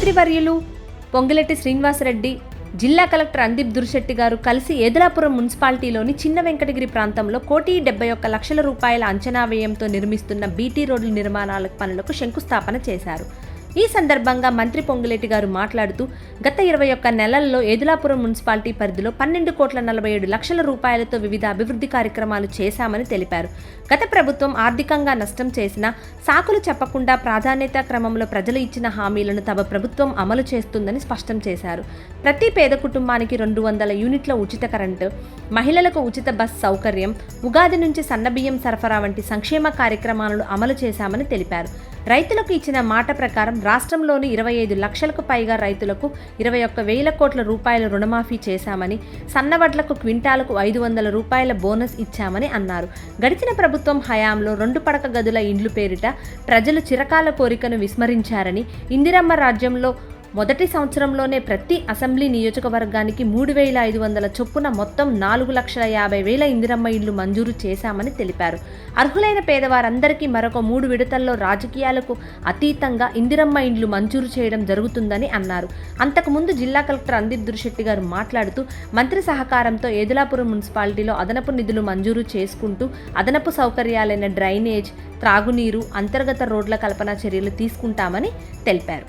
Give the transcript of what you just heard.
మంత్రివర్యులు పొంగులేటి శ్రీనివాసరెడ్డి, జిల్లా కలెక్టర్ అందీప్ దుర్శెట్టి గారు కలిసి ఏదులాపురం మున్సిపాలిటీలోని చిన్న వెంకటగిరి ప్రాంతంలో 1,71,00,000 రూపాయల అంచనా వ్యయంతో నిర్మిస్తున్న బీటీ రోడ్ల నిర్మాణాల పనులకు శంకుస్థాపన చేశారు. ఈ సందర్భంగా మంత్రి పొంగులేటి గారు మాట్లాడుతూ గత 21 నెలల్లో ఏదులాపురం మున్సిపాలిటీ పరిధిలో 12,47,00,000 రూపాయలతో వివిధ అభివృద్ధి కార్యక్రమాలు చేశామని తెలిపారు. గత ప్రభుత్వం ఆర్థికంగా నష్టం చేసినా సాకులు చెప్పకుండా ప్రాధాన్యత క్రమంలో ప్రజలు ఇచ్చిన హామీలను తమ ప్రభుత్వం అమలు చేస్తుందని స్పష్టం చేశారు. ప్రతి పేద కుటుంబానికి 200 యూనిట్ల ఉచిత కరెంటు, మహిళలకు ఉచిత బస్ సౌకర్యం, ఉగాది నుంచి సన్నబియ్యం సరఫరా వంటి సంక్షేమ కార్యక్రమాలను అమలు చేశామని తెలిపారు. రైతులకు ఇచ్చిన మాట ప్రకారం రాష్ట్రంలోని 25 లక్షలకు పైగా రైతులకు 21,000 కోట్ల రూపాయల రుణమాఫీ చేశామని, సన్నవడ్లకు క్వింటాలకు 500 రూపాయల బోనస్ ఇచ్చామని అన్నారు. గడిచిన ప్రభుత్వం హయాంలో 2 పడక గదుల ఇండ్లు పేరిట ప్రజలు చిరకాల కోరికను విస్మరించారని, ఇందిరమ్మ రాజ్యంలో మొదటి సంవత్సరంలోనే ప్రతి అసెంబ్లీ నియోజకవర్గానికి 3,500 చొప్పున మొత్తం 4,50,000 ఇందిరమ్మ ఇళ్లు మంజూరు చేశామని తెలిపారు. అర్హులైన పేదవారందరికీ మరొక 3 విడతల్లో రాజకీయాలకు అతీతంగా ఇందిరమ్మ ఇండ్లు మంజూరు చేయడం జరుగుతుందని అన్నారు. అంతకుముందు జిల్లా కలెక్టర్ అందీప్ దుర్శెట్టి గారు మాట్లాడుతూ మంత్రి సహకారంతో ఏదులాపురం మున్సిపాలిటీలో అదనపు నిధులు మంజూరు చేసుకుంటూ అదనపు సౌకర్యాలైన డ్రైనేజ్, త్రాగునీరు, అంతర్గత రోడ్ల కల్పన చర్యలు తీసుకుంటామని తెలిపారు.